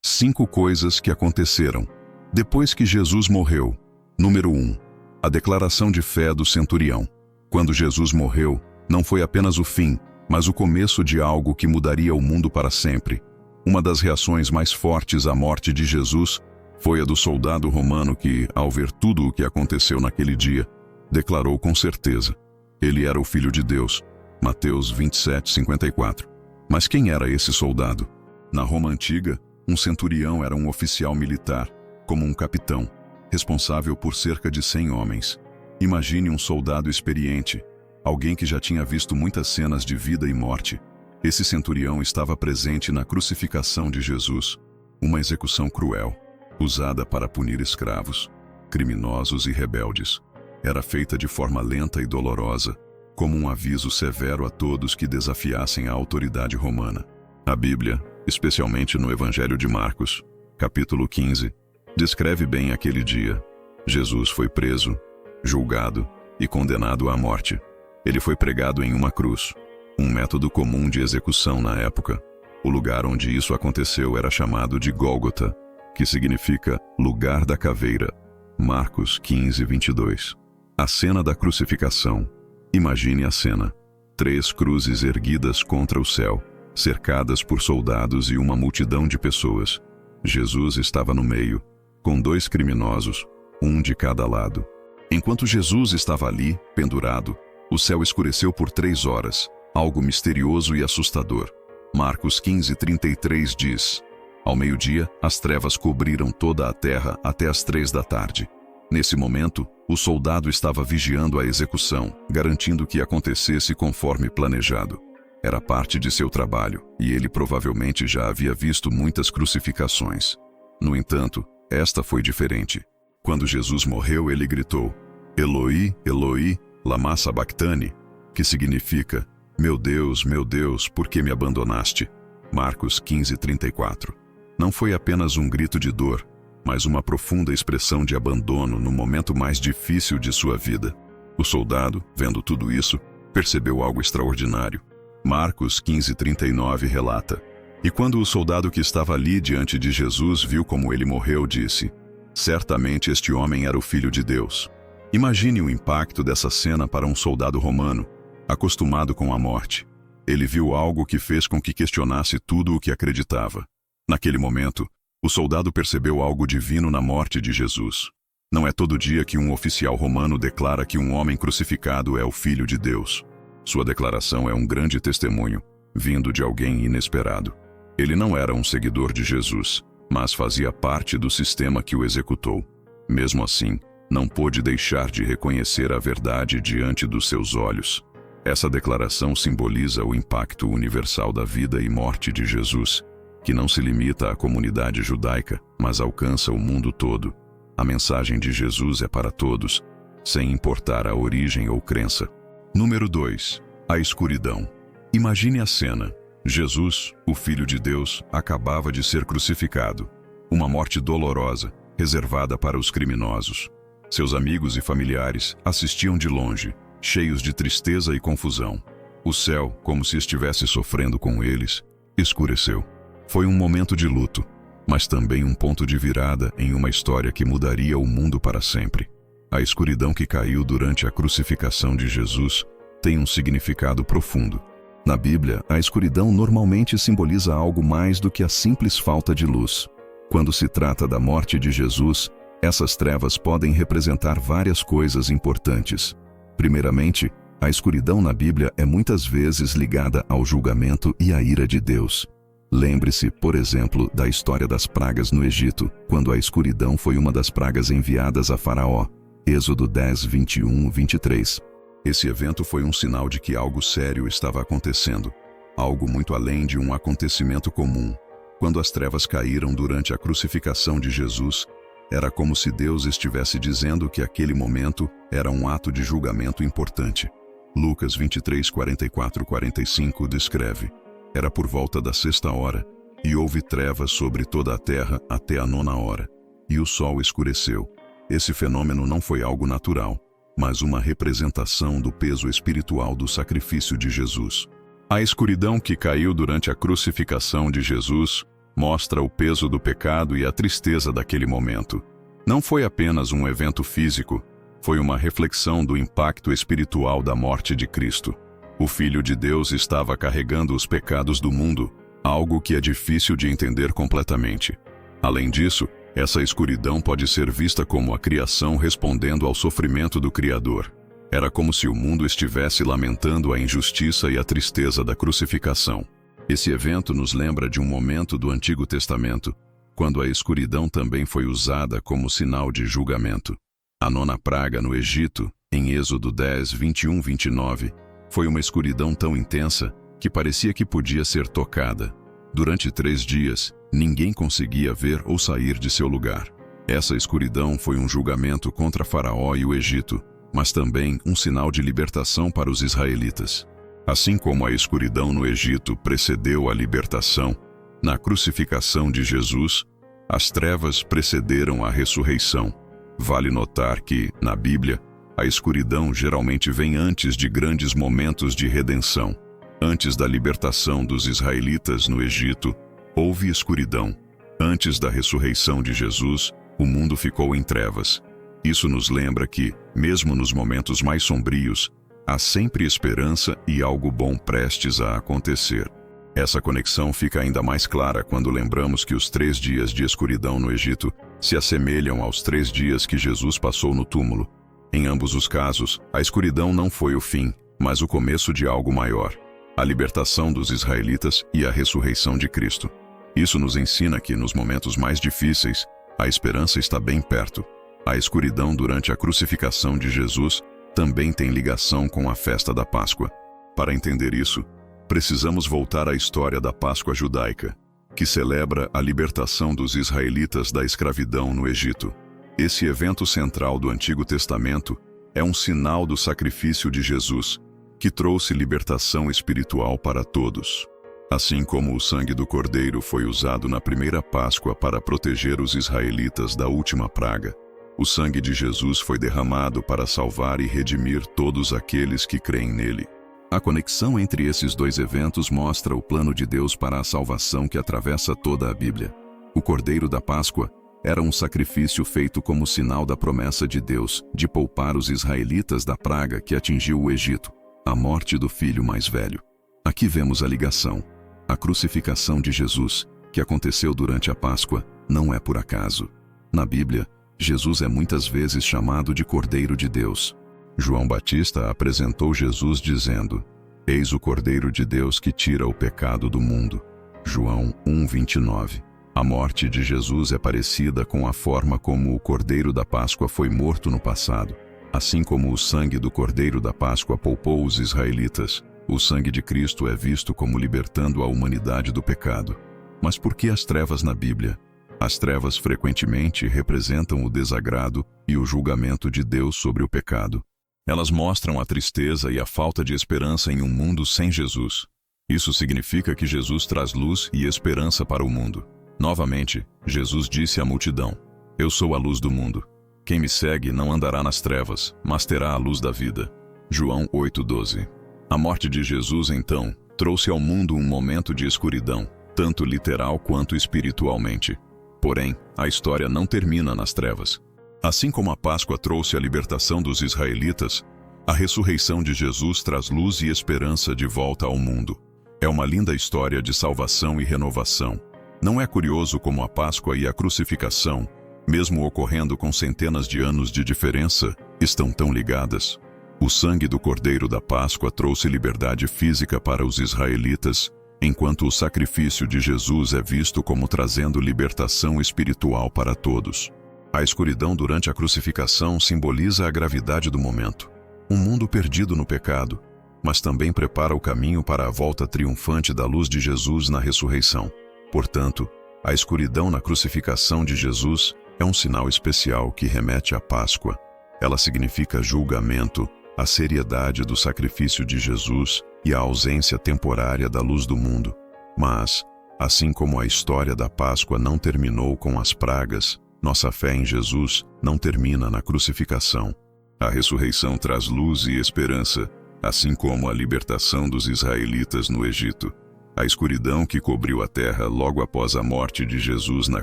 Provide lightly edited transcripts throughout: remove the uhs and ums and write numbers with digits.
5 coisas que aconteceram depois que Jesus morreu. Número 1. A declaração de fé do centurião. Quando Jesus morreu, não foi apenas o fim, mas o começo de algo que mudaria o mundo para sempre. Uma das reações mais fortes à morte de Jesus foi a do soldado romano que, ao ver tudo o que aconteceu naquele dia, declarou com certeza: ele era o Filho de Deus. Mateus 27:54. Mas quem era esse soldado? Na Roma antiga, um centurião era um oficial militar, como um capitão, responsável por cerca de 100 homens. Imagine um soldado experiente, alguém que já tinha visto muitas cenas de vida e morte. Esse centurião estava presente na crucificação de Jesus, uma execução cruel, usada para punir escravos, criminosos e rebeldes. Era feita de forma lenta e dolorosa, como um aviso severo a todos que desafiassem a autoridade romana. A Bíblia, especialmente no Evangelho de Marcos, capítulo 15, descreve bem aquele dia. Jesus foi preso, julgado e condenado à morte. Ele foi pregado em uma cruz, um método comum de execução na época. O lugar onde isso aconteceu era chamado de Gólgota, que significa lugar da caveira. Marcos 15:22. A cena da crucificação. Imagine a cena. 3 cruzes erguidas contra o céu, cercadas por soldados e uma multidão de pessoas. Jesus estava no meio, com 2 criminosos, um de cada lado. Enquanto Jesus estava ali, pendurado, o céu escureceu por 3 horas, algo misterioso e assustador. Marcos 15:33 diz: ao meio-dia, as trevas cobriram toda a terra até as 3 da tarde. Nesse momento, o soldado estava vigiando a execução, garantindo que acontecesse conforme planejado. Era parte de seu trabalho, e ele provavelmente já havia visto muitas crucificações. No entanto, esta foi diferente. Quando Jesus morreu, ele gritou: Eloi, Eloi, lama sabachthani, que significa: meu Deus, por que me abandonaste? Marcos 15:34. Não foi apenas um grito de dor, mas uma profunda expressão de abandono no momento mais difícil de sua vida. O soldado, vendo tudo isso, percebeu algo extraordinário. Marcos 15:39 relata: e quando o soldado que estava ali diante de Jesus viu como ele morreu, disse: certamente este homem era o Filho de Deus. Imagine o impacto dessa cena para um soldado romano, acostumado com a morte. Ele viu algo que fez com que questionasse tudo o que acreditava. Naquele momento, o soldado percebeu algo divino na morte de Jesus. Não é todo dia que um oficial romano declara que um homem crucificado é o Filho de Deus. Sua declaração é um grande testemunho, vindo de alguém inesperado. Ele não era um seguidor de Jesus, mas fazia parte do sistema que o executou. Mesmo assim, não pôde deixar de reconhecer a verdade diante dos seus olhos. Essa declaração simboliza o impacto universal da vida e morte de Jesus, que não se limita à comunidade judaica, mas alcança o mundo todo. A mensagem de Jesus é para todos, sem importar a origem ou crença. Número 2. A escuridão. Imagine a cena. Jesus, o Filho de Deus, acabava de ser crucificado. Uma morte dolorosa, reservada para os criminosos. Seus amigos e familiares assistiam de longe, cheios de tristeza e confusão. O céu, como se estivesse sofrendo com eles, escureceu. Foi um momento de luto, mas também um ponto de virada em uma história que mudaria o mundo para sempre. A escuridão que caiu durante a crucificação de Jesus tem um significado profundo. Na Bíblia, a escuridão normalmente simboliza algo mais do que a simples falta de luz. Quando se trata da morte de Jesus, essas trevas podem representar várias coisas importantes. Primeiramente, a escuridão na Bíblia é muitas vezes ligada ao julgamento e à ira de Deus. Lembre-se, por exemplo, da história das pragas no Egito, quando a escuridão foi uma das pragas enviadas a Faraó. Êxodo 10:21-23. Esse evento foi um sinal de que algo sério estava acontecendo, algo muito além de um acontecimento comum. Quando as trevas caíram durante a crucificação de Jesus, era como se Deus estivesse dizendo que aquele momento era um ato de julgamento importante. Lucas 23:44-45 descreve: era por volta da 6ª hora, e houve trevas sobre toda a terra até a 9ª hora, e o sol escureceu. Esse fenômeno não foi algo natural, mas uma representação do peso espiritual do sacrifício de Jesus. A escuridão que caiu durante a crucificação de Jesus mostra o peso do pecado e a tristeza daquele momento. Não foi apenas um evento físico, foi uma reflexão do impacto espiritual da morte de Cristo. O Filho de Deus estava carregando os pecados do mundo, algo que é difícil de entender completamente. Além disso, essa escuridão pode ser vista como a criação respondendo ao sofrimento do Criador. Era como se o mundo estivesse lamentando a injustiça e a tristeza da crucificação. Esse evento nos lembra de um momento do Antigo Testamento, quando a escuridão também foi usada como sinal de julgamento. A 9ª praga no Egito, em Êxodo 10, 21-29, foi uma escuridão tão intensa que parecia que podia ser tocada. Durante 3 dias, ninguém conseguia ver ou sair de seu lugar. Essa escuridão foi um julgamento contra Faraó e o Egito, mas também um sinal de libertação para os israelitas. Assim como a escuridão no Egito precedeu a libertação, na crucificação de Jesus, as trevas precederam a ressurreição. Vale notar que, na Bíblia, a escuridão geralmente vem antes de grandes momentos de redenção. Antes da libertação dos israelitas no Egito, houve escuridão. Antes da ressurreição de Jesus, o mundo ficou em trevas. Isso nos lembra que, mesmo nos momentos mais sombrios, há sempre esperança e algo bom prestes a acontecer. Essa conexão fica ainda mais clara quando lembramos que os 3 dias de escuridão no Egito se assemelham aos 3 dias que Jesus passou no túmulo. Em ambos os casos, a escuridão não foi o fim, mas o começo de algo maior: a libertação dos israelitas e a ressurreição de Cristo. Isso nos ensina que, nos momentos mais difíceis, a esperança está bem perto. A escuridão durante a crucificação de Jesus também tem ligação com a festa da Páscoa. Para entender isso, precisamos voltar à história da Páscoa judaica, que celebra a libertação dos israelitas da escravidão no Egito. Esse evento central do Antigo Testamento é um sinal do sacrifício de Jesus, que trouxe libertação espiritual para todos. Assim como o sangue do Cordeiro foi usado na primeira Páscoa para proteger os israelitas da última praga, o sangue de Jesus foi derramado para salvar e redimir todos aqueles que creem nele. A conexão entre esses 2 eventos mostra o plano de Deus para a salvação que atravessa toda a Bíblia. O Cordeiro da Páscoa era um sacrifício feito como sinal da promessa de Deus de poupar os israelitas da praga que atingiu o Egito, a morte do filho mais velho. Aqui vemos a ligação. A crucificação de Jesus, que aconteceu durante a Páscoa, não é por acaso. Na Bíblia, Jesus é muitas vezes chamado de Cordeiro de Deus. João Batista apresentou Jesus dizendo: "Eis o Cordeiro de Deus que tira o pecado do mundo." João 1:29. A morte de Jesus é parecida com a forma como o Cordeiro da Páscoa foi morto no passado. Assim como o sangue do Cordeiro da Páscoa poupou os israelitas, o sangue de Cristo é visto como libertando a humanidade do pecado. Mas por que as trevas na Bíblia? As trevas frequentemente representam o desagrado e o julgamento de Deus sobre o pecado. Elas mostram a tristeza e a falta de esperança em um mundo sem Jesus. Isso significa que Jesus traz luz e esperança para o mundo. Novamente, Jesus disse à multidão: "Eu sou a luz do mundo. Quem me segue não andará nas trevas, mas terá a luz da vida." João 8:12. A morte de Jesus, então, trouxe ao mundo um momento de escuridão, tanto literal quanto espiritualmente. Porém, a história não termina nas trevas. Assim como a Páscoa trouxe a libertação dos israelitas, a ressurreição de Jesus traz luz e esperança de volta ao mundo. É uma linda história de salvação e renovação. Não é curioso como a Páscoa e a crucificação, mesmo ocorrendo com centenas de anos de diferença, estão tão ligadas? O sangue do Cordeiro da Páscoa trouxe liberdade física para os israelitas, enquanto o sacrifício de Jesus é visto como trazendo libertação espiritual para todos. A escuridão durante a crucificação simboliza a gravidade do momento. Um mundo perdido no pecado, mas também prepara o caminho para a volta triunfante da luz de Jesus na ressurreição. Portanto, a escuridão na crucificação de Jesus é um sinal especial que remete à Páscoa. Ela significa julgamento, a seriedade do sacrifício de Jesus e a ausência temporária da luz do mundo. Mas, assim como a história da Páscoa não terminou com as pragas, nossa fé em Jesus não termina na crucificação. A ressurreição traz luz e esperança, assim como a libertação dos israelitas no Egito. A escuridão que cobriu a terra logo após a morte de Jesus na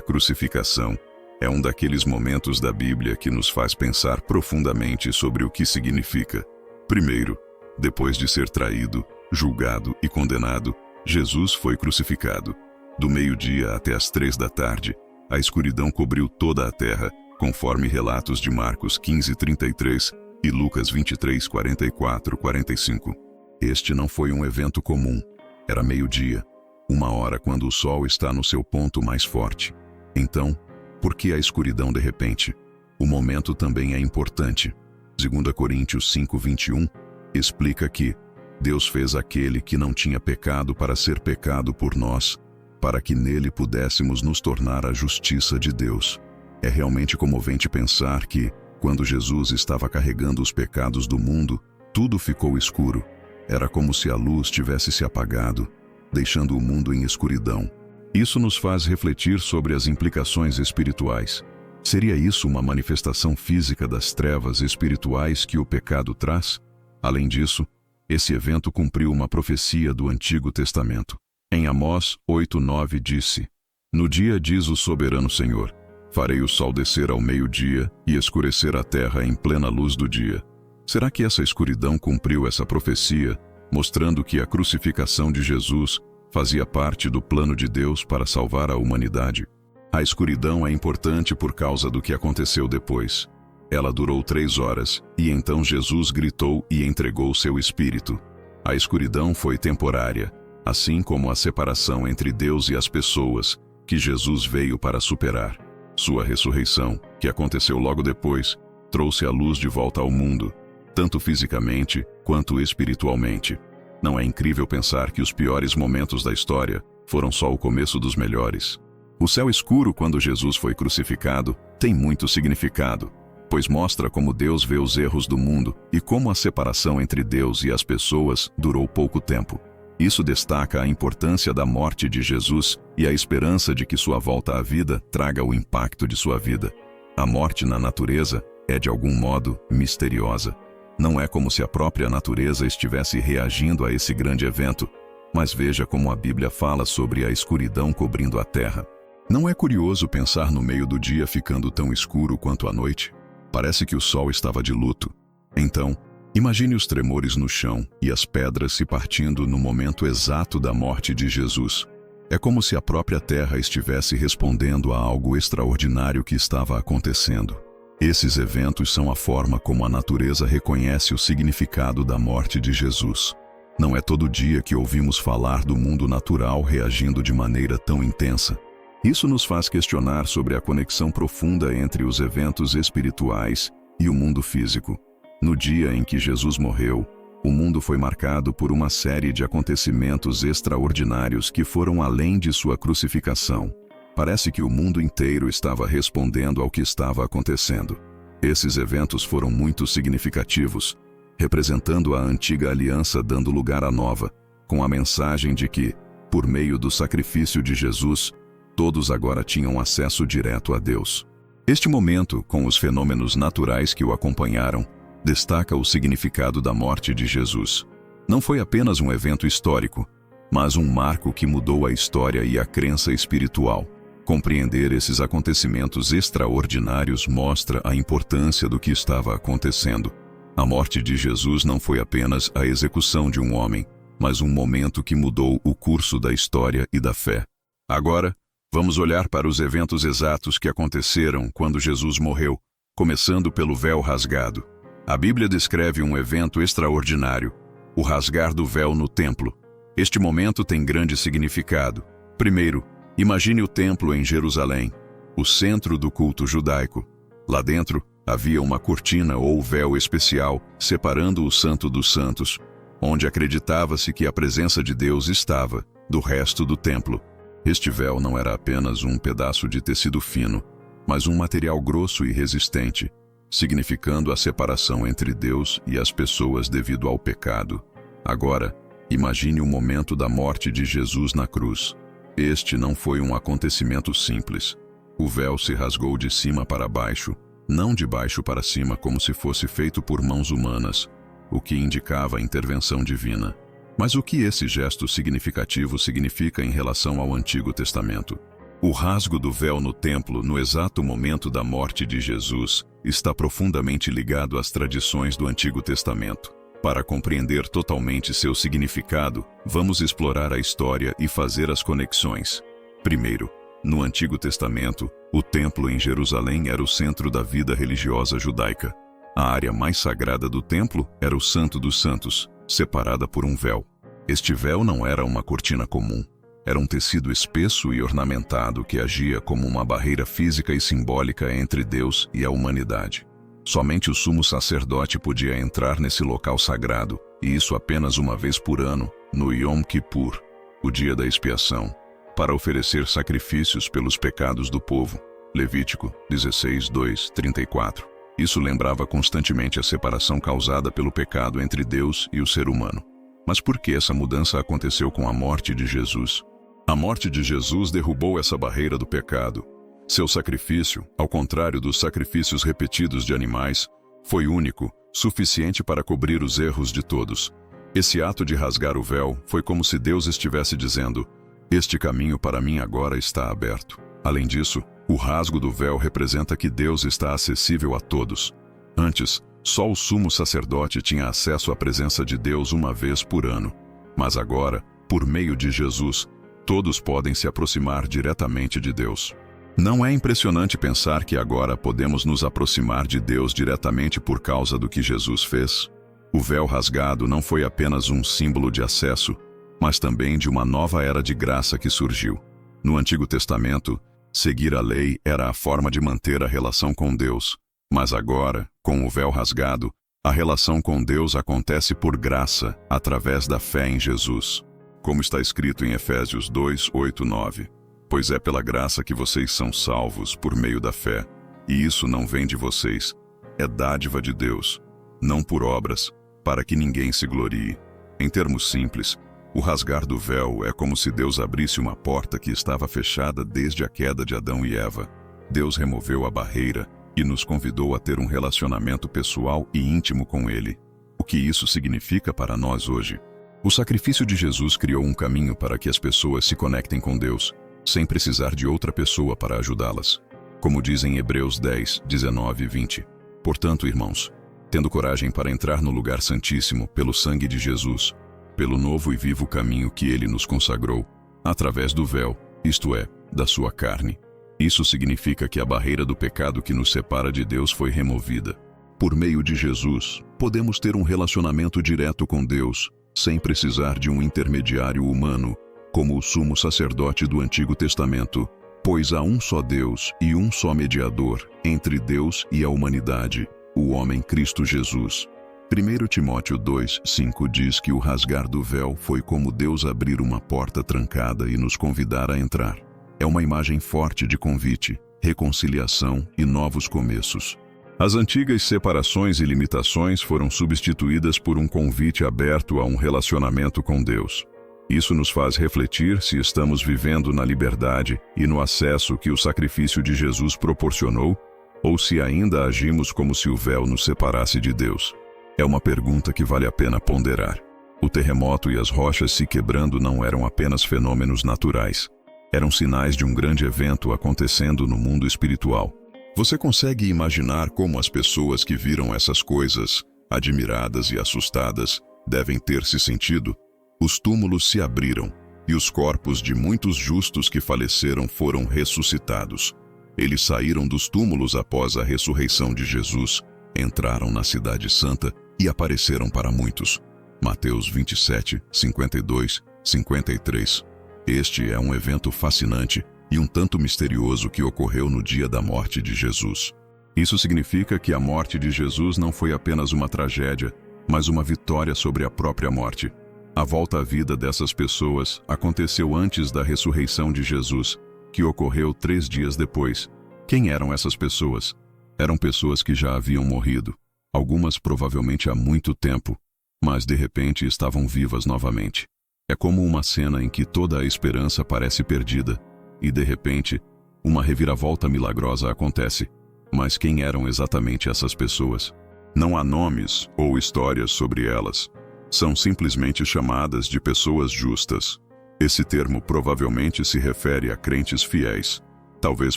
crucificação é um daqueles momentos da Bíblia que nos faz pensar profundamente sobre o que significa. Primeiro, depois de ser traído, julgado e condenado, Jesus foi crucificado. Do meio-dia até as 3 da tarde, a escuridão cobriu toda a terra, conforme relatos de Marcos 15:33 e Lucas 23:44-45. Este não foi um evento comum. Era meio-dia, uma hora quando o sol está no seu ponto mais forte. Então, por que a escuridão de repente? O momento também é importante. 2 Coríntios 5:21 explica que Deus fez aquele que não tinha pecado para ser pecado por nós, para que nele pudéssemos nos tornar a justiça de Deus. É realmente comovente pensar que, quando Jesus estava carregando os pecados do mundo, tudo ficou escuro. Era como se a luz tivesse se apagado, deixando o mundo em escuridão. Isso nos faz refletir sobre as implicações espirituais. Seria isso uma manifestação física das trevas espirituais que o pecado traz? Além disso, esse evento cumpriu uma profecia do Antigo Testamento. Em Amós 8:9 disse: No dia diz o soberano Senhor, farei o sol descer ao meio-dia e escurecer a terra em plena luz do dia. Será que essa escuridão cumpriu essa profecia, mostrando que a crucificação de Jesus fazia parte do plano de Deus para salvar a humanidade? A escuridão é importante por causa do que aconteceu depois. Ela durou 3 horas, e então Jesus gritou e entregou seu espírito. A escuridão foi temporária, assim como a separação entre Deus e as pessoas, que Jesus veio para superar. Sua ressurreição, que aconteceu logo depois, trouxe a luz de volta ao mundo, tanto fisicamente quanto espiritualmente. Não é incrível pensar que os piores momentos da história foram só o começo dos melhores? O céu escuro quando Jesus foi crucificado tem muito significado, pois mostra como Deus vê os erros do mundo e como a separação entre Deus e as pessoas durou pouco tempo. Isso destaca a importância da morte de Jesus e a esperança de que sua volta à vida traga o impacto de sua vida. A morte na natureza é, de algum modo, misteriosa. Não é como se a própria natureza estivesse reagindo a esse grande evento, mas veja como a Bíblia fala sobre a escuridão cobrindo a terra. Não é curioso pensar no meio do dia ficando tão escuro quanto a noite? Parece que o sol estava de luto. Então, imagine os tremores no chão e as pedras se partindo no momento exato da morte de Jesus. É como se a própria terra estivesse respondendo a algo extraordinário que estava acontecendo. Esses eventos são a forma como a natureza reconhece o significado da morte de Jesus. Não é todo dia que ouvimos falar do mundo natural reagindo de maneira tão intensa. Isso nos faz questionar sobre a conexão profunda entre os eventos espirituais e o mundo físico. No dia em que Jesus morreu, o mundo foi marcado por uma série de acontecimentos extraordinários que foram além de sua crucificação. Parece que o mundo inteiro estava respondendo ao que estava acontecendo. Esses eventos foram muito significativos, representando a antiga aliança dando lugar à nova, com a mensagem de que, por meio do sacrifício de Jesus, todos agora tinham acesso direto a Deus. Este momento, com os fenômenos naturais que o acompanharam, destaca o significado da morte de Jesus. Não foi apenas um evento histórico, mas um marco que mudou a história e a crença espiritual. Compreender esses acontecimentos extraordinários mostra a importância do que estava acontecendo. A morte de Jesus não foi apenas a execução de um homem, mas um momento que mudou o curso da história e da fé. Agora, vamos olhar para os eventos exatos que aconteceram quando Jesus morreu, começando pelo véu rasgado. A Bíblia descreve um evento extraordinário, o rasgar do véu no templo. Este momento tem grande significado. Primeiro, imagine o templo em Jerusalém, o centro do culto judaico. Lá dentro, havia uma cortina ou véu especial separando o Santo dos Santos, onde acreditava-se que a presença de Deus estava, do resto do templo. Este véu não era apenas um pedaço de tecido fino, mas um material grosso e resistente, significando a separação entre Deus e as pessoas devido ao pecado. Agora, imagine o momento da morte de Jesus na cruz. Este não foi um acontecimento simples. O véu se rasgou de cima para baixo, não de baixo para cima como se fosse feito por mãos humanas, o que indicava a intervenção divina. Mas o que esse gesto significativo significa em relação ao Antigo Testamento? O rasgo do véu no templo no exato momento da morte de Jesus está profundamente ligado às tradições do Antigo Testamento. Para compreender totalmente seu significado, vamos explorar a história e fazer as conexões. Primeiro, no Antigo Testamento, o templo em Jerusalém era o centro da vida religiosa judaica. A área mais sagrada do templo era o Santo dos Santos, separada por um véu. Este véu não era uma cortina comum. Era um tecido espesso e ornamentado que agia como uma barreira física e simbólica entre Deus e a humanidade. Somente o sumo sacerdote podia entrar nesse local sagrado, e isso apenas uma vez por ano, no Yom Kippur, o dia da expiação, para oferecer sacrifícios pelos pecados do povo. Levítico 16, 2, 34. Isso lembrava constantemente a separação causada pelo pecado entre Deus e o ser humano. Mas por que essa mudança aconteceu com a morte de Jesus? A morte de Jesus derrubou essa barreira do pecado. Seu sacrifício, ao contrário dos sacrifícios repetidos de animais, foi único, suficiente para cobrir os erros de todos. Esse ato de rasgar o véu foi como se Deus estivesse dizendo: "Este caminho para mim agora está aberto." Além disso, o rasgo do véu representa que Deus está acessível a todos. Antes, só o sumo sacerdote tinha acesso à presença de Deus uma vez por ano. Mas agora, por meio de Jesus, todos podem se aproximar diretamente de Deus. Não é impressionante pensar que agora podemos nos aproximar de Deus diretamente por causa do que Jesus fez? O véu rasgado não foi apenas um símbolo de acesso, mas também de uma nova era de graça que surgiu. No Antigo Testamento, seguir a lei era a forma de manter a relação com Deus. Mas agora, com o véu rasgado, a relação com Deus acontece por graça, através da fé em Jesus. Como está escrito em Efésios 2, 8, 9. Pois é pela graça que vocês são salvos por meio da fé, e isso não vem de vocês, é dádiva de Deus, não por obras, para que ninguém se glorie. Em termos simples, o rasgar do véu é como se Deus abrisse uma porta que estava fechada desde a queda de Adão e Eva. Deus removeu a barreira e nos convidou a ter um relacionamento pessoal e íntimo com Ele. O que isso significa para nós hoje? O sacrifício de Jesus criou um caminho para que as pessoas se conectem com Deus, sem precisar de outra pessoa para ajudá-las. Como diz em Hebreus 10, 19 e 20. Portanto, irmãos, tendo coragem para entrar no lugar santíssimo pelo sangue de Jesus, pelo novo e vivo caminho que Ele nos consagrou, através do véu, isto é, da sua carne. Isso significa que a barreira do pecado que nos separa de Deus foi removida. Por meio de Jesus, podemos ter um relacionamento direto com Deus, sem precisar de um intermediário humano, como o sumo sacerdote do Antigo Testamento, pois há um só Deus e um só mediador entre Deus e a humanidade, o homem Cristo Jesus. 1 Timóteo 2, 5 diz que o rasgar do véu foi como Deus abrir uma porta trancada e nos convidar a entrar. É uma imagem forte de convite, reconciliação e novos começos. As antigas separações e limitações foram substituídas por um convite aberto a um relacionamento com Deus. Isso nos faz refletir se estamos vivendo na liberdade e no acesso que o sacrifício de Jesus proporcionou, ou se ainda agimos como se o véu nos separasse de Deus. É uma pergunta que vale a pena ponderar. O terremoto e as rochas se quebrando não eram apenas fenômenos naturais. Eram sinais de um grande evento acontecendo no mundo espiritual. Você consegue imaginar como as pessoas que viram essas coisas, admiradas e assustadas, devem ter se sentido? Os túmulos se abriram, e os corpos de muitos justos que faleceram foram ressuscitados. Eles saíram dos túmulos após a ressurreição de Jesus, entraram na Cidade Santa e apareceram para muitos. Mateus 27, 52, 53. Este é um evento fascinante e um tanto misterioso que ocorreu no dia da morte de Jesus. Isso significa que a morte de Jesus não foi apenas uma tragédia, mas uma vitória sobre a própria morte. A volta à vida dessas pessoas aconteceu antes da ressurreição de Jesus, que ocorreu 3 dias depois. Quem eram essas pessoas? Eram pessoas que já haviam morrido, algumas provavelmente há muito tempo, mas de repente estavam vivas novamente. É como uma cena em que toda a esperança parece perdida, e de repente, uma reviravolta milagrosa acontece. Mas quem eram exatamente essas pessoas? Não há nomes ou histórias sobre elas. são simplesmente chamadas de pessoas justas. Esse termo provavelmente se refere a crentes fiéis, talvez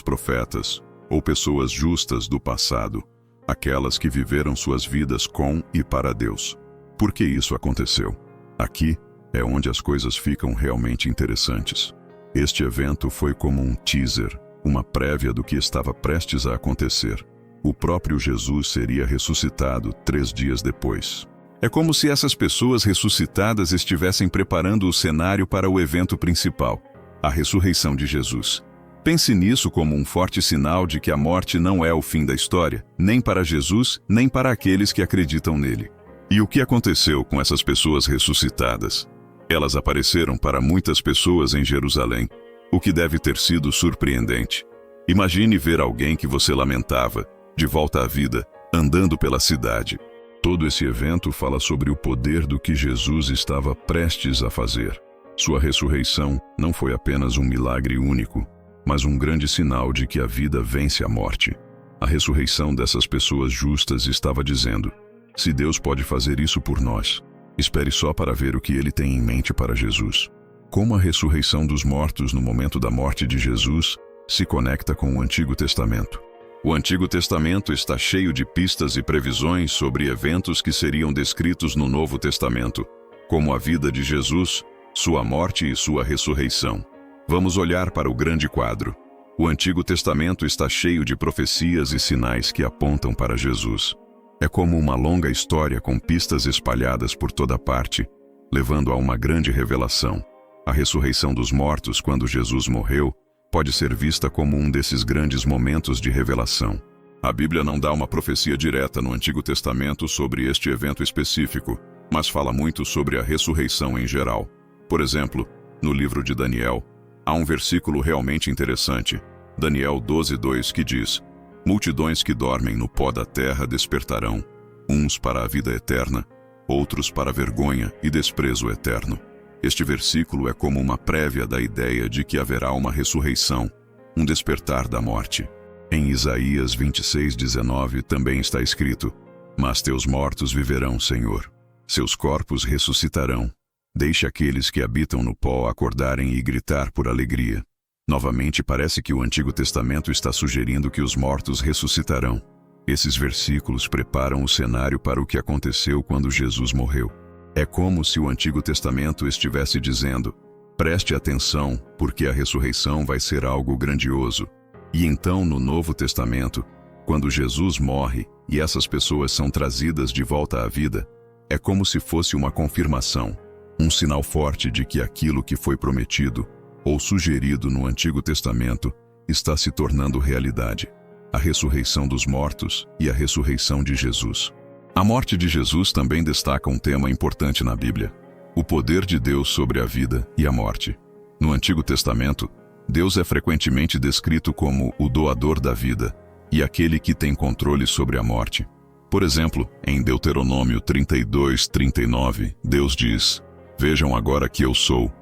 profetas, ou pessoas justas do passado, aquelas que viveram suas vidas com e para Deus. Por que isso aconteceu? Aqui é onde as coisas ficam realmente interessantes. Este evento foi como um teaser, uma prévia do que estava prestes a acontecer. O próprio Jesus seria ressuscitado 3 dias depois. É como se essas pessoas ressuscitadas estivessem preparando o cenário para o evento principal, a ressurreição de Jesus. Pense nisso como um forte sinal de que a morte não é o fim da história, nem para Jesus, nem para aqueles que acreditam nele. E o que aconteceu com essas pessoas ressuscitadas? Elas apareceram para muitas pessoas em Jerusalém, o que deve ter sido surpreendente. Imagine ver alguém que você lamentava, de volta à vida, andando pela cidade. Todo esse evento fala sobre o poder do que Jesus estava prestes a fazer. Sua ressurreição não foi apenas um milagre único, mas um grande sinal de que a vida vence a morte. A ressurreição dessas pessoas justas estava dizendo: se Deus pode fazer isso por nós, espere só para ver o que ele tem em mente para Jesus. Como a ressurreição dos mortos no momento da morte de Jesus se conecta com o Antigo Testamento. O Antigo Testamento está cheio de pistas e previsões sobre eventos que seriam descritos no Novo Testamento, como a vida de Jesus, sua morte e sua ressurreição. Vamos olhar para o grande quadro. O Antigo Testamento está cheio de profecias e sinais que apontam para Jesus. É como uma longa história com pistas espalhadas por toda parte, levando a uma grande revelação. A ressurreição dos mortos, quando Jesus morreu, pode ser vista como um desses grandes momentos de revelação. A Bíblia não dá uma profecia direta no Antigo Testamento sobre este evento específico, mas fala muito sobre a ressurreição em geral. Por exemplo, no livro de Daniel, há um versículo realmente interessante, Daniel 12:2, que diz: multidões que dormem no pó da terra despertarão, uns para a vida eterna, outros para a vergonha e desprezo eterno. Este versículo é como uma prévia da ideia de que haverá uma ressurreição, um despertar da morte. Em Isaías 26:19 também está escrito: mas teus mortos viverão, Senhor. Seus corpos ressuscitarão. Deixe aqueles que habitam no pó acordarem e gritar por alegria. Novamente parece que o Antigo Testamento está sugerindo que os mortos ressuscitarão. Esses versículos preparam o cenário para o que aconteceu quando Jesus morreu. É como se o Antigo Testamento estivesse dizendo: preste atenção, porque a ressurreição vai ser algo grandioso. E então, no Novo Testamento, quando Jesus morre e essas pessoas são trazidas de volta à vida, é como se fosse uma confirmação, um sinal forte de que aquilo que foi prometido ou sugerido no Antigo Testamento está se tornando realidade. A ressurreição dos mortos e a ressurreição de Jesus. A morte de Jesus também destaca um tema importante na Bíblia: o poder de Deus sobre a vida e a morte. No Antigo Testamento, Deus é frequentemente descrito como o doador da vida e aquele que tem controle sobre a morte. Por exemplo, em Deuteronômio 32:39, Deus diz: vejam agora que eu sou,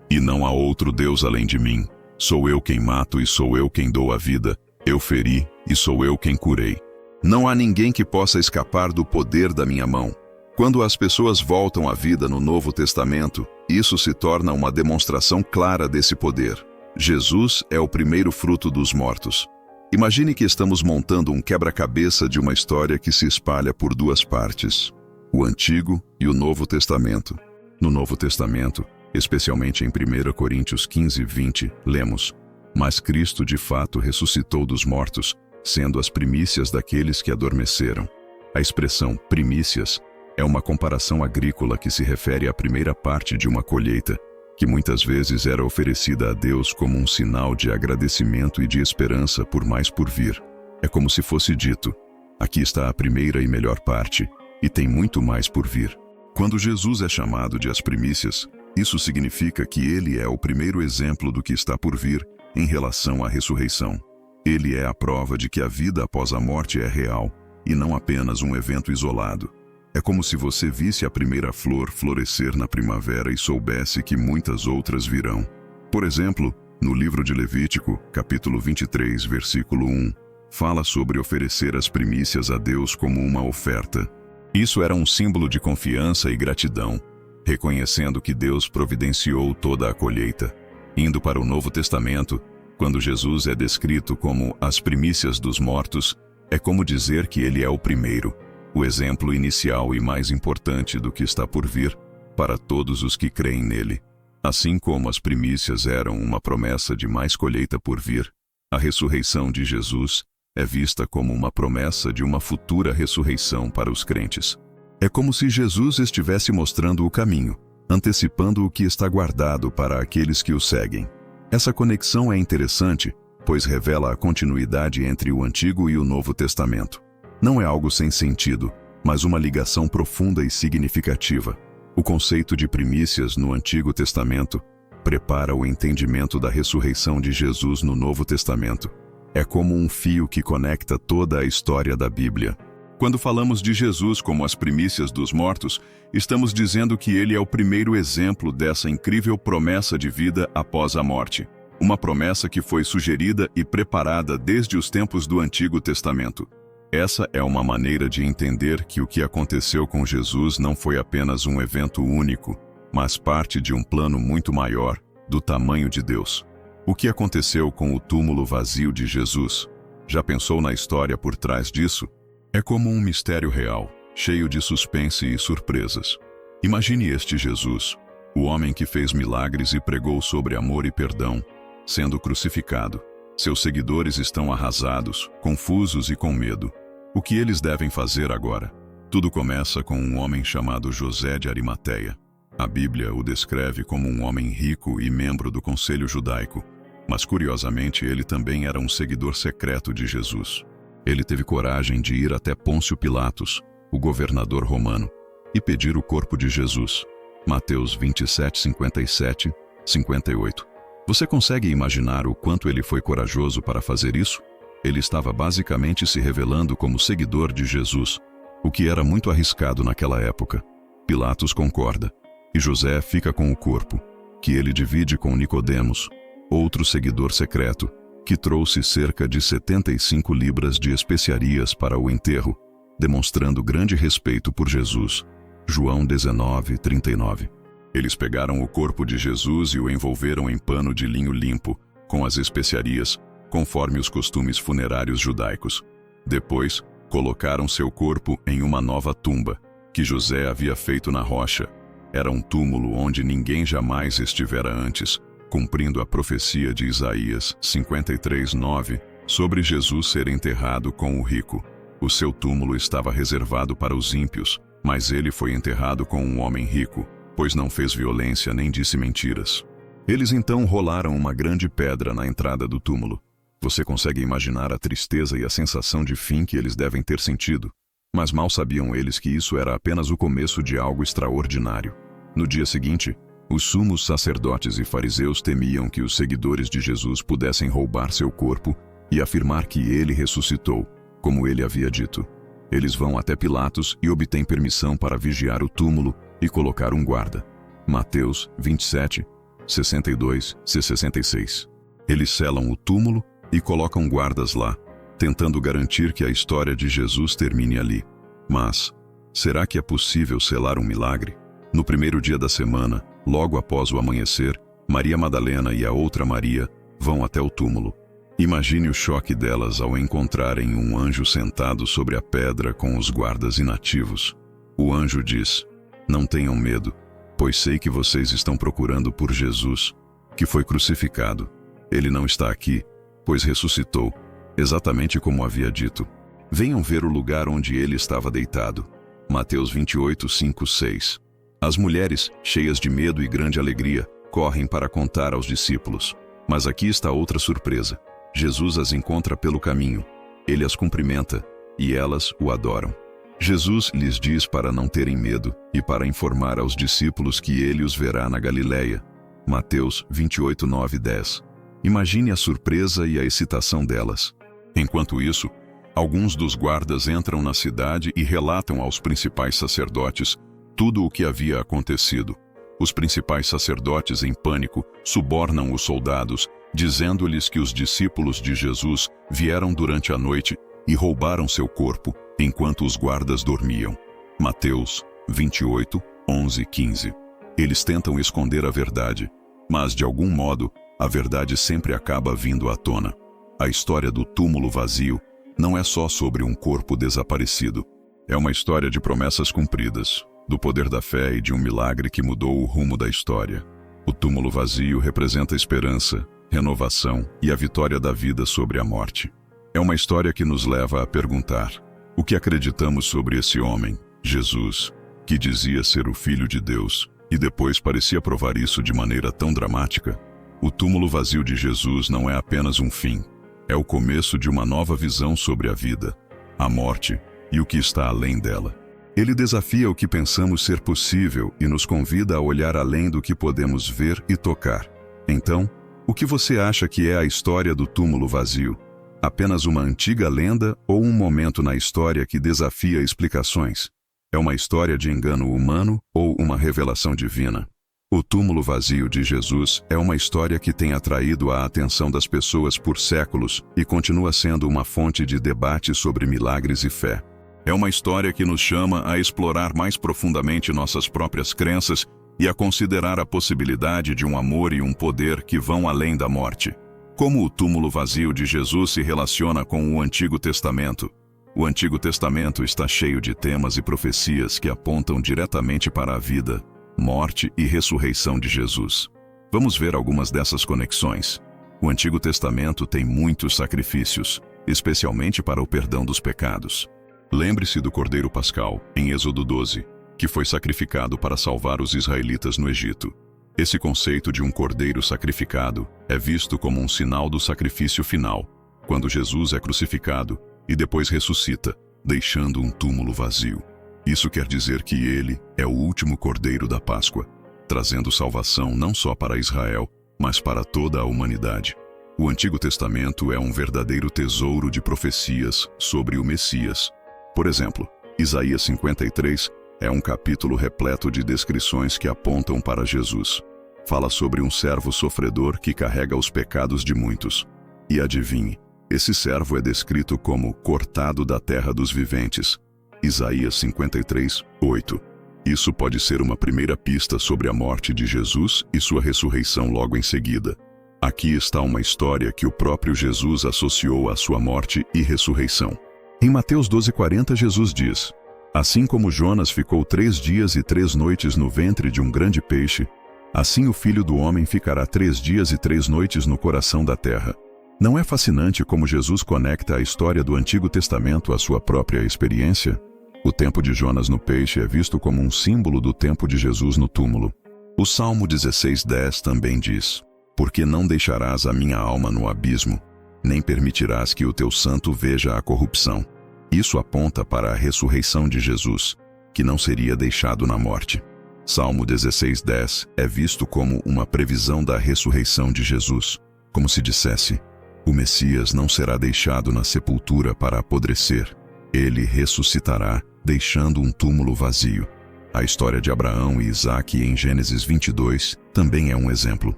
e não há outro Deus além de mim. Sou eu quem mato e sou eu quem dou a vida. Eu feri e sou eu quem curei. Não há ninguém que possa escapar do poder da minha mão. Quando as pessoas voltam à vida no Novo Testamento, isso se torna uma demonstração clara desse poder. Jesus é o primeiro fruto dos mortos. Imagine que estamos montando um quebra-cabeça de uma história que se espalha por 2 partes: o Antigo e o Novo Testamento. No Novo Testamento, especialmente em 1 Coríntios 15:20, lemos: mas Cristo de fato ressuscitou dos mortos, sendo as primícias daqueles que adormeceram. A expressão primícias é uma comparação agrícola que se refere à primeira parte de uma colheita, que muitas vezes era oferecida a Deus como um sinal de agradecimento e de esperança por mais por vir. É como se fosse dito: aqui está a primeira e melhor parte, e tem muito mais por vir. Quando Jesus é chamado de as primícias, isso significa que ele é o primeiro exemplo do que está por vir em relação à ressurreição. Ele é a prova de que a vida após a morte é real, e não apenas um evento isolado. É como se você visse a primeira flor florescer na primavera e soubesse que muitas outras virão. Por exemplo, no livro de Levítico, capítulo 23, versículo 1, fala sobre oferecer as primícias a Deus como uma oferta. Isso era um símbolo de confiança e gratidão, reconhecendo que Deus providenciou toda a colheita. Indo para o Novo Testamento, quando Jesus é descrito como as primícias dos mortos, é como dizer que ele é o primeiro, o exemplo inicial e mais importante do que está por vir para todos os que creem nele. Assim como as primícias eram uma promessa de mais colheita por vir, a ressurreição de Jesus é vista como uma promessa de uma futura ressurreição para os crentes. É como se Jesus estivesse mostrando o caminho, antecipando o que está guardado para aqueles que o seguem. Essa conexão é interessante, pois revela a continuidade entre o Antigo e o Novo Testamento. Não é algo sem sentido, mas uma ligação profunda e significativa. O conceito de primícias no Antigo Testamento prepara o entendimento da ressurreição de Jesus no Novo Testamento. É como um fio que conecta toda a história da Bíblia. Quando falamos de Jesus como as primícias dos mortos, estamos dizendo que ele é o primeiro exemplo dessa incrível promessa de vida após a morte. Uma promessa que foi sugerida e preparada desde os tempos do Antigo Testamento. Essa é uma maneira de entender que o que aconteceu com Jesus não foi apenas um evento único, mas parte de um plano muito maior, do tamanho de Deus. O que aconteceu com o túmulo vazio de Jesus? Já pensou na história por trás disso? É como um mistério real, cheio de suspense e surpresas. Imagine este Jesus, o homem que fez milagres e pregou sobre amor e perdão, sendo crucificado. Seus seguidores estão arrasados, confusos e com medo. O que eles devem fazer agora? Tudo começa com um homem chamado José de Arimateia. A Bíblia o descreve como um homem rico e membro do conselho judaico, mas curiosamente ele também era um seguidor secreto de Jesus. Ele teve coragem de ir até Pôncio Pilatos, o governador romano, e pedir o corpo de Jesus. Mateus 27, 57, 58. Você consegue imaginar o quanto ele foi corajoso para fazer isso? Ele estava basicamente se revelando como seguidor de Jesus, o que era muito arriscado naquela época. Pilatos concorda, e José fica com o corpo, que ele divide com Nicodemos, outro seguidor secreto, que trouxe cerca de 75 libras de especiarias para o enterro, demonstrando grande respeito por Jesus. João 19, 39. Eles pegaram o corpo de Jesus e o envolveram em pano de linho limpo, com as especiarias, conforme os costumes funerários judaicos. Depois, colocaram seu corpo em uma nova tumba, que José havia feito na rocha. Era um túmulo onde ninguém jamais estivera antes, cumprindo a profecia de Isaías 53:9, sobre Jesus ser enterrado com o rico. O seu túmulo estava reservado para os ímpios, mas ele foi enterrado com um homem rico, pois não fez violência nem disse mentiras. Eles então rolaram uma grande pedra na entrada do túmulo. Você consegue imaginar a tristeza e a sensação de fim que eles devem ter sentido? Mas mal sabiam eles que isso era apenas o começo de algo extraordinário. No dia seguinte, os sumos sacerdotes e fariseus temiam que os seguidores de Jesus pudessem roubar seu corpo e afirmar que ele ressuscitou, como ele havia dito. Eles vão até Pilatos e obtêm permissão para vigiar o túmulo e colocar um guarda. Mateus 27, 62, 66. Eles selam o túmulo e colocam guardas lá, tentando garantir que a história de Jesus termine ali. Mas, será que é possível selar um milagre? No primeiro dia da semana, logo após o amanhecer, Maria Madalena e a outra Maria vão até o túmulo. Imagine o choque delas ao encontrarem um anjo sentado sobre a pedra com os guardas inativos. O anjo diz: "Não tenham medo, pois sei que vocês estão procurando por Jesus, que foi crucificado. Ele não está aqui, pois ressuscitou, exatamente como havia dito. Venham ver o lugar onde ele estava deitado." Mateus 28, 5, 6. As mulheres, cheias de medo e grande alegria, correm para contar aos discípulos. Mas aqui está outra surpresa. Jesus as encontra pelo caminho. Ele as cumprimenta, e elas o adoram. Jesus lhes diz para não terem medo e para informar aos discípulos que ele os verá na Galileia. Mateus 28, 9 e 10. Imagine a surpresa e a excitação delas. Enquanto isso, alguns dos guardas entram na cidade e relatam aos principais sacerdotes tudo o que havia acontecido. Os principais sacerdotes, em pânico, subornam os soldados, dizendo-lhes que os discípulos de Jesus vieram durante a noite e roubaram seu corpo enquanto os guardas dormiam. Mateus 28, 11 e 15. Eles tentam esconder a verdade, mas de algum modo, a verdade sempre acaba vindo à tona. A história do túmulo vazio não é só sobre um corpo desaparecido. É uma história de promessas cumpridas, do poder da fé e de um milagre que mudou o rumo da história. O túmulo vazio representa esperança, renovação e a vitória da vida sobre a morte. É uma história que nos leva a perguntar: o que acreditamos sobre esse homem, Jesus, que dizia ser o Filho de Deus e depois parecia provar isso de maneira tão dramática? O túmulo vazio de Jesus não é apenas um fim, é o começo de uma nova visão sobre a vida, a morte e o que está além dela. Ele desafia o que pensamos ser possível e nos convida a olhar além do que podemos ver e tocar. Então, o que você acha que é a história do túmulo vazio? Apenas uma antiga lenda ou um momento na história que desafia explicações? É uma história de engano humano ou uma revelação divina? O túmulo vazio de Jesus é uma história que tem atraído a atenção das pessoas por séculos e continua sendo uma fonte de debate sobre milagres e fé. É uma história que nos chama a explorar mais profundamente nossas próprias crenças e a considerar a possibilidade de um amor e um poder que vão além da morte. Como o túmulo vazio de Jesus se relaciona com o Antigo Testamento? O Antigo Testamento está cheio de temas e profecias que apontam diretamente para a vida, morte e ressurreição de Jesus. Vamos ver algumas dessas conexões. O Antigo Testamento tem muitos sacrifícios, especialmente para o perdão dos pecados. Lembre-se do Cordeiro Pascal, em Êxodo 12, que foi sacrificado para salvar os israelitas no Egito. Esse conceito de um cordeiro sacrificado é visto como um sinal do sacrifício final, quando Jesus é crucificado e depois ressuscita, deixando um túmulo vazio. Isso quer dizer que ele é o último cordeiro da Páscoa, trazendo salvação não só para Israel, mas para toda a humanidade. O Antigo Testamento é um verdadeiro tesouro de profecias sobre o Messias. Por exemplo, Isaías 53 é um capítulo repleto de descrições que apontam para Jesus. Fala sobre um servo sofredor que carrega os pecados de muitos. E adivinhe, esse servo é descrito como cortado da terra dos viventes. Isaías 53, 8. Isso pode ser uma primeira pista sobre a morte de Jesus e sua ressurreição logo em seguida. Aqui está uma história que o próprio Jesus associou à sua morte e ressurreição. Em Mateus 12:40, Jesus diz: assim como Jonas ficou 3 dias e 3 noites no ventre de um grande peixe, assim o Filho do Homem ficará 3 dias e 3 noites no coração da terra. Não é fascinante como Jesus conecta a história do Antigo Testamento à sua própria experiência? O tempo de Jonas no peixe é visto como um símbolo do tempo de Jesus no túmulo. O Salmo 16:10 também diz: porque não deixarás a minha alma no abismo, nem permitirás que o teu santo veja a corrupção. Isso aponta para a ressurreição de Jesus, que não seria deixado na morte. Salmo 16:10 é visto como uma previsão da ressurreição de Jesus, como se dissesse: o Messias não será deixado na sepultura para apodrecer. Ele ressuscitará, deixando um túmulo vazio. A história de Abraão e Isaque em Gênesis 22 também é um exemplo.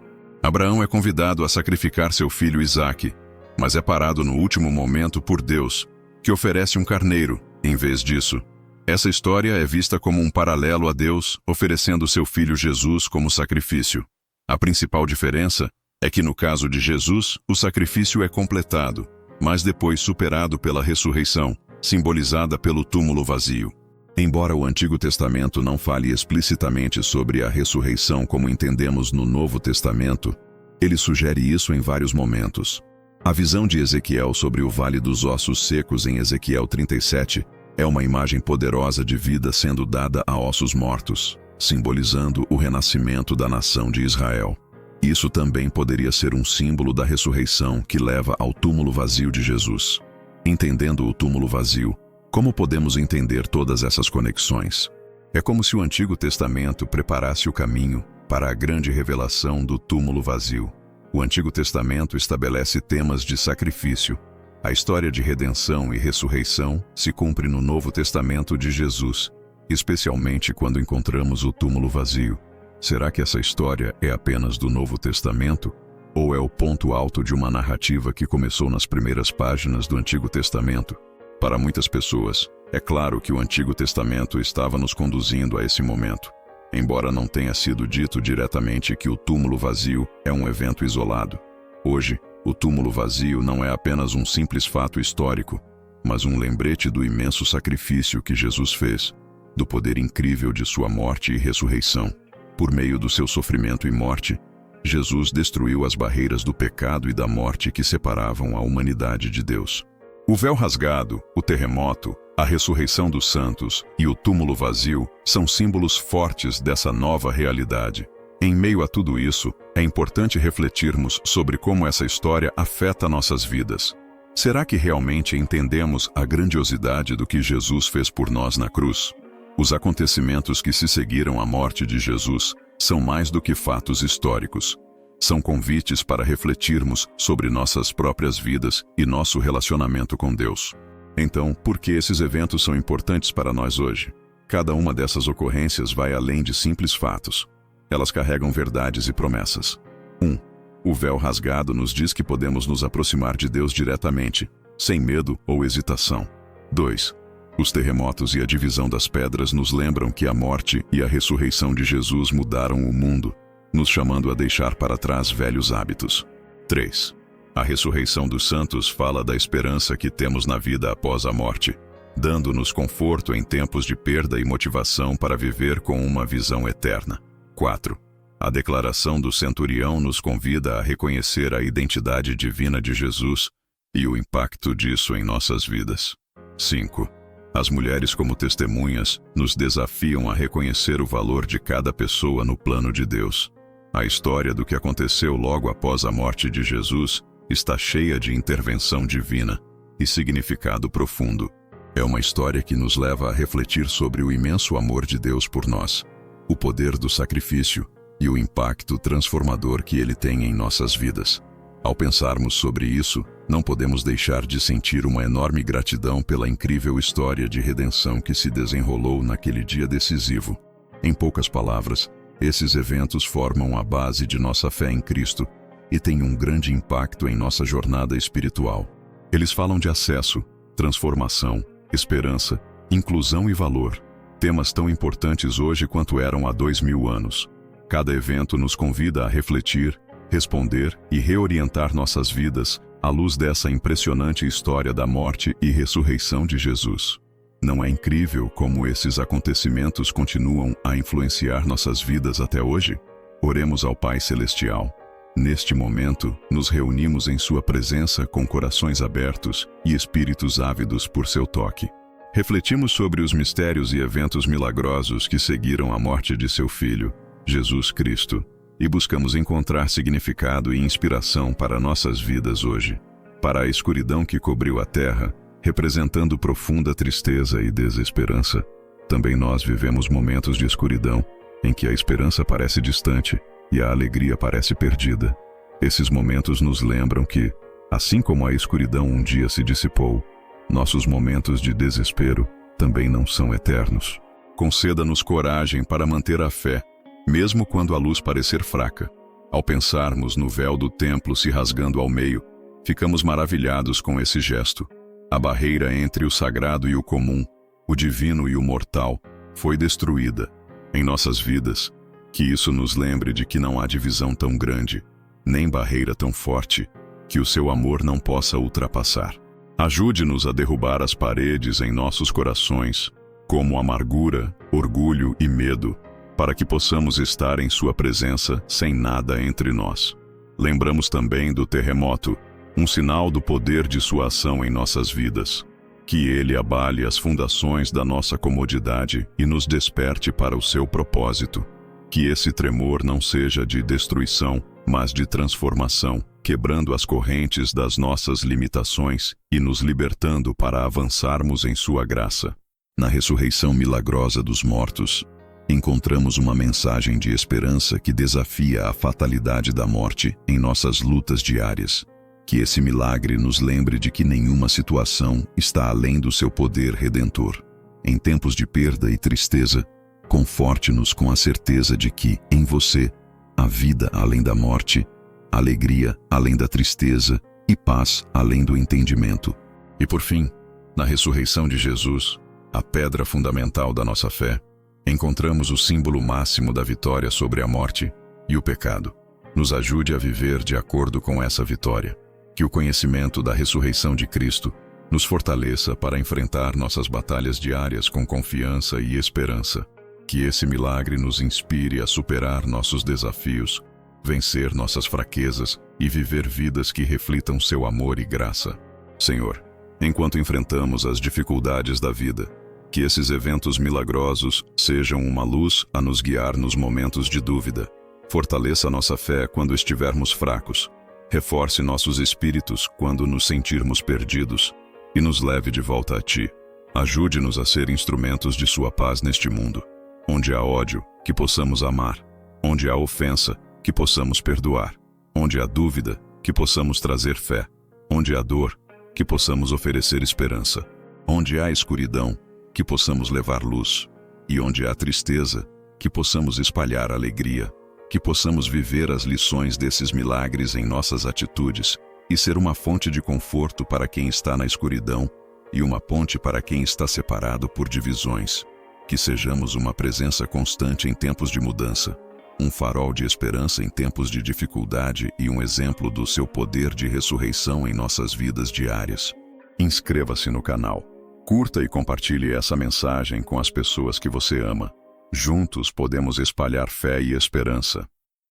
Abraão é convidado a sacrificar seu filho Isaque, mas é parado no último momento por Deus, que oferece um carneiro, em vez disso. Essa história é vista como um paralelo a Deus oferecendo seu filho Jesus como sacrifício. A principal diferença é que no caso de Jesus, o sacrifício é completado, mas depois superado pela ressurreição, simbolizada pelo túmulo vazio. Embora o Antigo Testamento não fale explicitamente sobre a ressurreição como entendemos no Novo Testamento, ele sugere isso em vários momentos. A visão de Ezequiel sobre o Vale dos Ossos Secos em Ezequiel 37 é uma imagem poderosa de vida sendo dada a ossos mortos, simbolizando o renascimento da nação de Israel. Isso também poderia ser um símbolo da ressurreição que leva ao túmulo vazio de Jesus. Entendendo o túmulo vazio, como podemos entender todas essas conexões? É como se o Antigo Testamento preparasse o caminho para a grande revelação do túmulo vazio. O Antigo Testamento estabelece temas de sacrifício. A história de redenção e ressurreição se cumpre no Novo Testamento de Jesus, especialmente quando encontramos o túmulo vazio. Será que essa história é apenas do Novo Testamento? Ou é o ponto alto de uma narrativa que começou nas primeiras páginas do Antigo Testamento? Para muitas pessoas, É claro que o Antigo Testamento estava nos conduzindo a esse momento, embora não tenha sido dito diretamente que o túmulo vazio é um evento isolado. Hoje, o túmulo vazio não é apenas um simples fato histórico, mas um lembrete do imenso sacrifício que Jesus fez, do poder incrível de sua morte e ressurreição. Por meio do seu sofrimento e morte, Jesus destruiu as barreiras do pecado e da morte que separavam a humanidade de Deus. O véu rasgado, o terremoto, a ressurreição dos santos e o túmulo vazio são símbolos fortes dessa nova realidade. Em meio a tudo isso, é importante refletirmos sobre como essa história afeta nossas vidas. Será que realmente entendemos a grandiosidade do que Jesus fez por nós na cruz? Os acontecimentos que se seguiram à morte de Jesus são mais do que fatos históricos. São convites para refletirmos sobre nossas próprias vidas e nosso relacionamento com Deus. Então, por que esses eventos são importantes para nós hoje? Cada uma dessas ocorrências vai além de simples fatos. Elas carregam verdades e promessas. 1. O véu rasgado nos diz que podemos nos aproximar de Deus diretamente, sem medo ou hesitação. 2. Os terremotos e a divisão das pedras nos lembram que a morte e a ressurreição de Jesus mudaram o mundo, nos chamando a deixar para trás velhos hábitos. 3. A ressurreição dos santos fala da esperança que temos na vida após a morte, dando-nos conforto em tempos de perda e motivação para viver com uma visão eterna. 4. A declaração do centurião nos convida a reconhecer a identidade divina de Jesus e o impacto disso em nossas vidas. 5. As mulheres como testemunhas nos desafiam a reconhecer o valor de cada pessoa no plano de Deus. A história do que aconteceu logo após a morte de Jesus está cheia de intervenção divina e significado profundo. É uma história que nos leva a refletir sobre o imenso amor de Deus por nós, o poder do sacrifício e o impacto transformador que ele tem em nossas vidas. Ao pensarmos sobre isso, não podemos deixar de sentir uma enorme gratidão pela incrível história de redenção que se desenrolou naquele dia decisivo. Em poucas palavras, esses eventos formam a base de nossa fé em Cristo e têm um grande impacto em nossa jornada espiritual. Eles falam de acesso, transformação, esperança, inclusão e valor, temas tão importantes hoje quanto eram há 2000 anos. Cada evento nos convida a refletir, responder e reorientar nossas vidas à luz dessa impressionante história da morte e ressurreição de Jesus. Não é incrível como esses acontecimentos continuam a influenciar nossas vidas até hoje? Oremos ao Pai Celestial. Neste momento, nos reunimos em Sua presença com corações abertos e espíritos ávidos por Seu toque. Refletimos sobre os mistérios e eventos milagrosos que seguiram a morte de Seu Filho, Jesus Cristo, e buscamos encontrar significado e inspiração para nossas vidas hoje. Para a escuridão que cobriu a terra, representando profunda tristeza e desesperança, também nós vivemos momentos de escuridão, em que a esperança parece distante e a alegria parece perdida. Esses momentos nos lembram que, assim como a escuridão um dia se dissipou, nossos momentos de desespero também não são eternos. Conceda-nos coragem para manter a fé, mesmo quando a luz parecer fraca. Ao pensarmos no véu do templo se rasgando ao meio, ficamos maravilhados com esse gesto. A barreira entre o sagrado e o comum, o divino e o mortal, foi destruída. Em nossas vidas, que isso nos lembre de que não há divisão tão grande, nem barreira tão forte, que o seu amor não possa ultrapassar. Ajude-nos a derrubar as paredes em nossos corações, como amargura, orgulho e medo, para que possamos estar em sua presença sem nada entre nós. Lembramos também do terremoto, um sinal do poder de sua ação em nossas vidas. Que ele abale as fundações da nossa comodidade e nos desperte para o seu propósito. Que esse tremor não seja de destruição, mas de transformação, quebrando as correntes das nossas limitações e nos libertando para avançarmos em sua graça. Na ressurreição milagrosa dos mortos, encontramos uma mensagem de esperança que desafia a fatalidade da morte em nossas lutas diárias. Que esse milagre nos lembre de que nenhuma situação está além do seu poder redentor. Em tempos de perda e tristeza, conforte-nos com a certeza de que, em você, há vida além da morte, alegria além da tristeza e paz além do entendimento. E por fim, na ressurreição de Jesus, a pedra fundamental da nossa fé, encontramos o símbolo máximo da vitória sobre a morte e o pecado. Nos ajude a viver de acordo com essa vitória. Que o conhecimento da ressurreição de Cristo nos fortaleça para enfrentar nossas batalhas diárias com confiança e esperança. Que esse milagre nos inspire a superar nossos desafios, vencer nossas fraquezas e viver vidas que reflitam seu amor e graça. Senhor, enquanto enfrentamos as dificuldades da vida, que esses eventos milagrosos sejam uma luz a nos guiar nos momentos de dúvida. Fortaleça nossa fé quando estivermos fracos. Reforce nossos espíritos quando nos sentirmos perdidos e nos leve de volta a Ti. Ajude-nos a ser instrumentos de Sua paz neste mundo. Onde há ódio, que possamos amar. Onde há ofensa, que possamos perdoar. Onde há dúvida, que possamos trazer fé. Onde há dor, que possamos oferecer esperança. Onde há escuridão, que possamos levar luz. E onde há tristeza, que possamos espalhar alegria. Que possamos viver as lições desses milagres em nossas atitudes e ser uma fonte de conforto para quem está na escuridão e uma ponte para quem está separado por divisões. Que sejamos uma presença constante em tempos de mudança, um farol de esperança em tempos de dificuldade e um exemplo do seu poder de ressurreição em nossas vidas diárias. Inscreva-se no canal, curta e compartilhe essa mensagem com as pessoas que você ama. Juntos podemos espalhar fé e esperança.